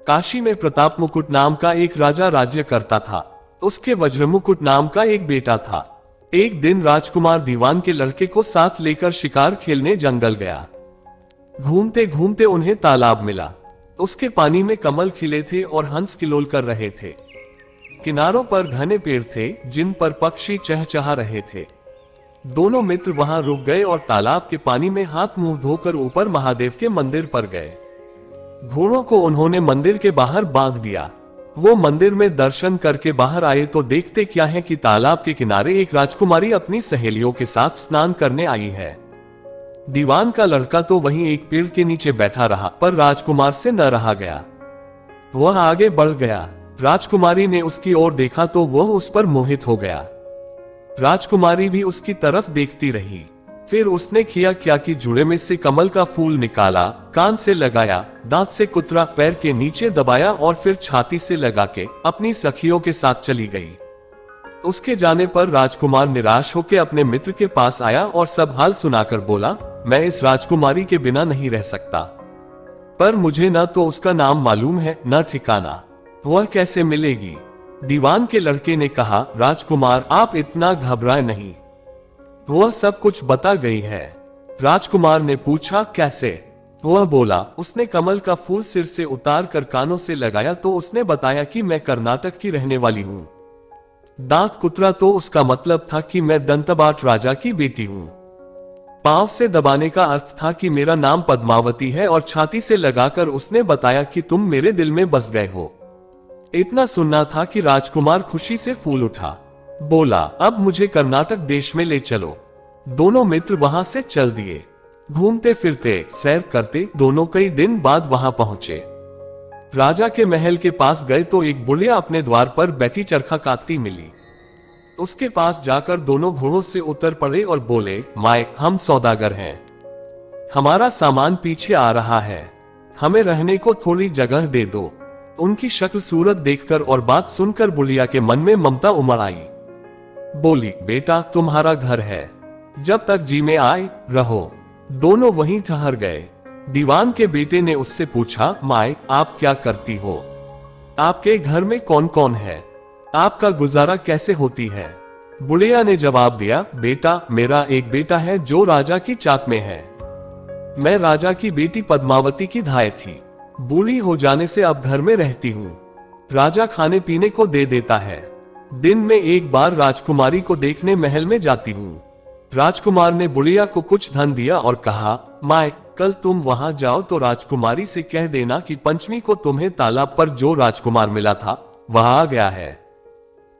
काशी में प्रताप मुकुट नाम का एक राजा राज्य करता था। उसके वज्रमुकुट नाम का एक बेटा था। एक दिन राजकुमार दीवान के लड़के को साथ लेकर शिकार खेलने जंगल गया। घूमते घूमते उन्हें तालाब मिला। उसके पानी में कमल खिले थे और हंस किलोल कर रहे थे। किनारों पर घने पेड़ थे जिन पर पक्षी चहचहा रहे थे। दोनों मित्र वहां रुक गए और तालाब के पानी में हाथ मुंह धोकर ऊपर महादेव के मंदिर पर गए। घोड़ों को उन्होंने मंदिर के बाहर बांध दिया। वो मंदिर में दर्शन करके बाहर आए तो देखते क्या है कि तालाब के किनारे एक राजकुमारी अपनी सहेलियों के साथ स्नान करने आई है। दीवान का लड़का तो वहीं एक पेड़ के नीचे बैठा रहा, पर राजकुमार से न रहा गया। वह आगे बढ़ गया। राजकुमारी ने उसकी ओर देखा तो वह उस पर मोहित हो गया। राजकुमारी भी उसकी तरफ देखती रही। फिर उसने किया क्या कि जुड़े में से कमल का फूल निकाला, कान से लगाया, दांत से कुतरा, पैर के नीचे दबाया और फिर छाती से लगा के अपनी सखियों के साथ चली गई। उसके जाने पर राजकुमार निराश होकर अपने मित्र के पास आया और सब हाल सुनाकर बोला, मैं इस राजकुमारी के बिना नहीं रह सकता, पर मुझे न तो उसका नाम मालूम है न ठिकाना, वह कैसे मिलेगी। दीवान के लड़के ने कहा, राजकुमार आप इतना घबराए नहीं, वह सब कुछ बता गई है। राजकुमार ने पूछा, कैसे? वह बोला, उसने कमल का फूल सिर से उतार कर कानों से लगाया तो उसने बताया कि मैं कर्नाटक की रहने वाली हूँ। दांत कुतरा तो उसका मतलब था कि मैं दंतबाट राजा की बेटी हूँ। पांव से दबाने का अर्थ था कि मेरा नाम पद्मावती है और छाती से लगाकर उसने बताया कि तुम मेरे दिल में बस गए हो। इतना सुनना था कि राजकुमार खुशी से फूल उठा। बोला, अब मुझे कर्नाटक देश में ले चलो। दोनों मित्र वहां से चल दिए। घूमते फिरते सैर करते दोनों कई दिन बाद वहां पहुंचे। राजा के महल के पास गए तो एक बुढ़िया अपने द्वार पर बैठी चरखा काटती मिली। उसके पास जाकर दोनों घोड़ों से उतर पड़े और बोले, माए, हम सौदागर हैं, हमारा सामान पीछे आ रहा है, हमें रहने को थोड़ी जगह दे दो। उनकी शक्ल सूरत देखकर और बात सुनकर बुढ़िया के मन में ममता उमड़ आई। बोली, बेटा तुम्हारा घर है, जब तक जी में आए रहो। दोनों वहीं ठहर गए। दीवान के बेटे ने उससे पूछा, माए आप क्या करती हो? आपके घर में कौन कौन है? आपका गुजारा कैसे होती है? बुढ़िया ने जवाब दिया, बेटा मेरा एक बेटा है जो राजा की चाक में है। मैं राजा की बेटी पद्मावती की धाय थी। बूढ़ी हो जाने से अब घर में रहती हूँ। राजा खाने पीने को दे देता है। दिन में एक बार राजकुमारी को देखने महल में जाती हूँ। राजकुमार ने बुढ़िया को कुछ धन दिया और कहा, माए कल तुम वहां जाओ तो राजकुमारी से कह देना कि पंचमी को तुम्हें तालाब पर जो राजकुमार मिला था वह आ गया है।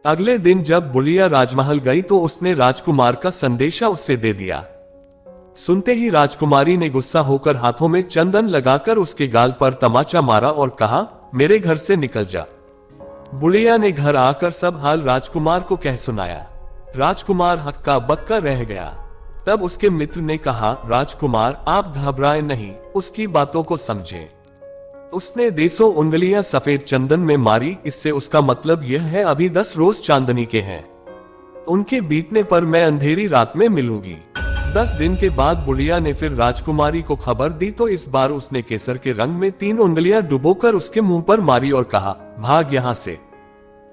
अगले दिन जब बुढ़िया राजमहल गई तो उसने राजकुमार का संदेशा उससे दे दिया। सुनते ही राजकुमारी ने गुस्सा होकर हाथों में चंदन लगाकर उसके गाल पर तमाचा मारा और कहा, मेरे घर से निकल जा। बुढ़िया ने घर आकर सब हाल राजकुमार को कह सुनाया। राजकुमार हक्का बक्का रह गया। तब उसके मित्र ने कहा, राजकुमार आप घबराए नहीं, उसकी बातों को समझे। उसने 100 उंगलियां सफेद चंदन में मारी, इससे उसका मतलब यह है अभी 10 रोज चांदनी के हैं। उनके बीतने पर मैं अंधेरी रात में मिलूंगी। 10 दिन के बाद बुढ़िया ने फिर राजकुमारी को खबर दी तो इस बार उसने केसर के रंग में 3 उंगलियां डुबोकर उसके मुंह पर मारी और कहा, भाग यहां से।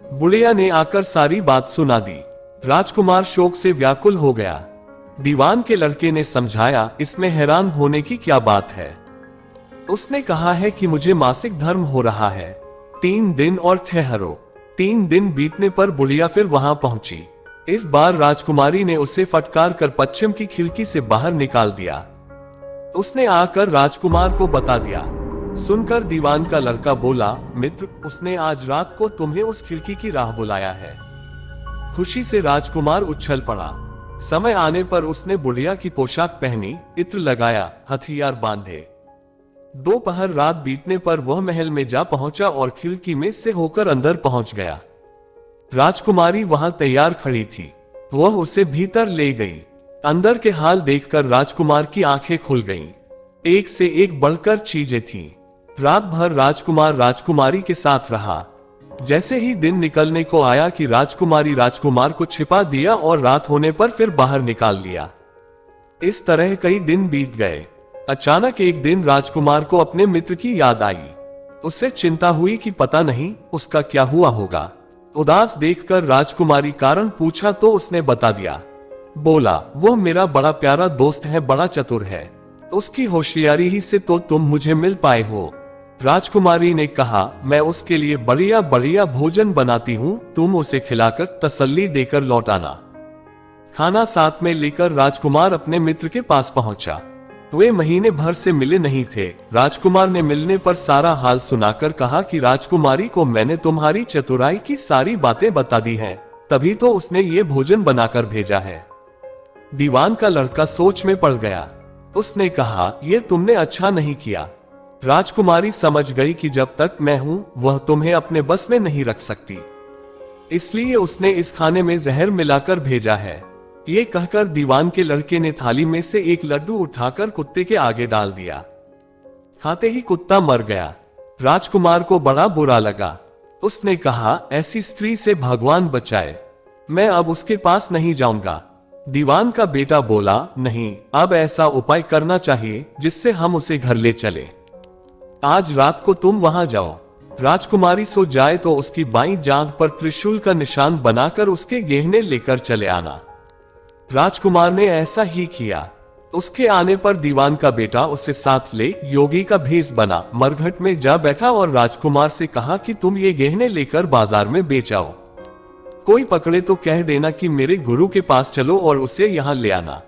बुढ़िया ने आकर सारी बात सुना दी। राजकुमार शोक से व्याकुल हो गया। दीवान के लड़के ने समझाया, इसमें हैरान होने की क्या बात है? उसने कहा है कि मुझे मासिक धर्म हो रहा है, 3 दिन और ठहरो। 3 दिन बीतने पर बुढ़िया फिर वहां पहुंची। इस बार राजकुमारी ने उसे फटकार कर पश्चिम की खिड़की से बाहर निकाल दिया। उसने आकर राजकुमार को बता दिया। सुनकर दीवान का लड़का बोला, मित्र उसने आज रात को तुम्हें उस खिड़की की राह बुलाया है। खुशी से राजकुमार उछल पड़ा। समय आने पर उसने बुढ़िया की पोशाक पहनी, इत्र लगाया, हथियार बांधे। दोपहर रात बीतने पर वह महल में जा पहुंचा और खिड़की में से होकर अंदर पहुंच गया। राजकुमारी वहां तैयार खड़ी थी। वह उसे भीतर ले गई। अंदर के हाल देखकर राजकुमार की आंखें खुल गईं। एक से एक बढ़कर चीजें थीं। रात भर राजकुमार राजकुमारी के साथ रहा। जैसे ही दिन निकलने को आया कि राजकुमारी राजकुमार को छिपा दिया और रात होने पर फिर बाहर निकाल लिया। इस तरह कई दिन बीत गए। अचानक एक दिन राजकुमार को अपने मित्र की याद आई। उसे चिंता हुई कि पता नहीं उसका क्या हुआ होगा। उदास देखकर राजकुमारी कारण पूछा तो उसने बता दिया। बोला, वो मेरा बड़ा प्यारा दोस्त है, बड़ा चतुर है, उसकी होशियारी ही से तो तुम मुझे मिल पाए हो। राजकुमारी ने कहा, मैं उसके लिए बढ़िया बढ़िया भोजन बनाती हूँ, तुम उसे खिलाकर तसल्ली देकर लौट आना। खाना साथ में लेकर राजकुमार अपने मित्र के पास पहुंचा। वे महीने भर से मिले नहीं थे। राजकुमार ने मिलने पर सारा हाल सुनाकर कहा कि राजकुमारी को मैंने तुम्हारी चतुराई की सारी बातें बता दी हैं, तभी तो उसने ये भोजन बनाकर भेजा है। दीवान का लड़का सोच में पड़ गया। उसने कहा, यह तुमने अच्छा नहीं किया। राजकुमारी समझ गई कि जब तक मैं हूं वह तुम्हें अपने बस में नहीं रख सकती, इसलिए उसने इस खाने में जहर मिलाकर भेजा है। ये कहकर दीवान के लड़के ने थाली में से एक लड्डू उठाकर कुत्ते के आगे डाल दिया। खाते ही कुत्ता मर गया। राजकुमार को बड़ा बुरा लगा। उसने कहा, ऐसी स्त्री से भगवान बचाए, मैं अब उसके पास नहीं जाऊंगा। दीवान का बेटा बोला, नहीं, अब ऐसा उपाय करना चाहिए जिससे हम उसे घर ले चले। आज रात को तुम वहां जाओ। राजकुमारी सो जाए तो उसकी बाईं जांघ पर त्रिशूल का निशान बनाकर उसके गहने लेकर चले आना। राजकुमार ने ऐसा ही किया। उसके आने पर दीवान का बेटा उसे साथ ले योगी का भेष बना, मरघट में जा बैठा और राजकुमार से कहा कि तुम ये गहने लेकर बाजार में बेच आओ। कोई पकड़े तो कह देना कि मेरे गुरु के पास चलो और उसे यहाँ ले आना।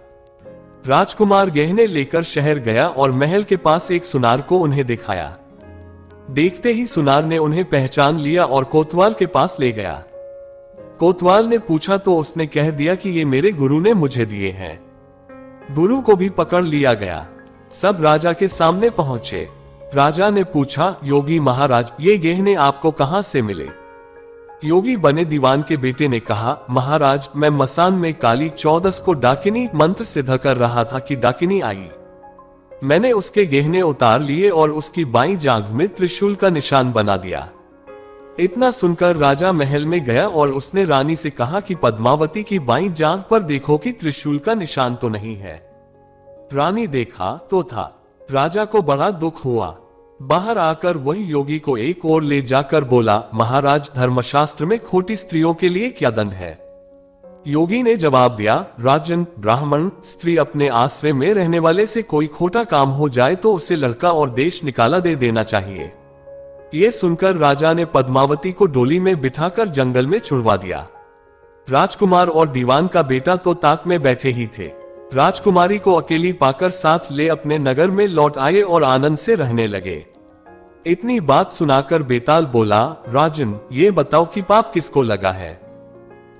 राजकुमार गहने लेकर शहर गया और महल के पास एक सुनार को उन्हें दिखाया। देखते ही सुनार ने उन्हें पहचान लिया और कोतवाल के पास ले गया। कोतवाल ने पूछा तो उसने कह दिया कि ये मेरे गुरु ने मुझे दिए हैं। गुरु को भी पकड़ लिया गया। सब राजा के सामने पहुंचे। राजा ने पूछा, योगी महाराज, ये गहने आपको कहां से मिले? योगी बने दीवान के बेटे ने कहा, महाराज, मैं मसान में काली चौदस को डाकिनी मंत्र सिद्ध कर रहा था कि डाकिनी आई। मैंने उसके गहने उतार लिए और उसकी बाईं जांघ में त्रिशूल का निशान बना दिया। इतना सुनकर राजा महल में गया और उसने रानी से कहा कि पद्मावती की बाईं जांघ पर देखो कि त्रिशूल का निशान तो नहीं है। रानी देखा तो था। राजा को बड़ा दुख हुआ। बाहर आकर वही योगी को एक ओर ले जाकर बोला, महाराज, धर्मशास्त्र में खोटी स्त्रियों के लिए क्या दंड है? योगी ने जवाब दिया, राजन, ब्राह्मण स्त्री अपने आश्रय में रहने वाले से कोई खोटा काम हो जाए तो उसे लड़का और देश निकाला दे देना चाहिए। ये सुनकर राजा ने पद्मावती को डोली में बिठाकर जंगल में छुड़वा दिया। राजकुमार और दीवान का बेटा तो ताक में बैठे ही थे। राजकुमारी को अकेली पाकर साथ ले अपने नगर में लौट आए और आनंद से रहने लगे। इतनी बात सुनाकर बेताल बोला, राजन, ये बताओ कि पाप किसको लगा है?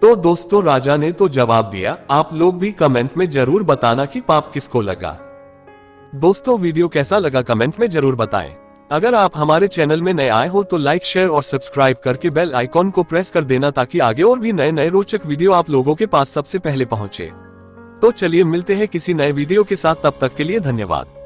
तो दोस्तों, राजा ने तो जवाब दिया, आप लोग भी कमेंट में जरूर बताना कि पाप किसको लगा। दोस्तों, वीडियो कैसा लगा कमेंट में जरूर बताएं। अगर आप हमारे चैनल में नए आए हो तो लाइक, शेयर और सब्सक्राइब करके बेल आइकॉन को प्रेस कर देना ताकि आगे और भी नए नए रोचक वीडियो आप लोगों के पास सबसे पहले पहुंचे। तो चलिए मिलते हैं किसी नए वीडियो के साथ, तब तक के लिए धन्यवाद।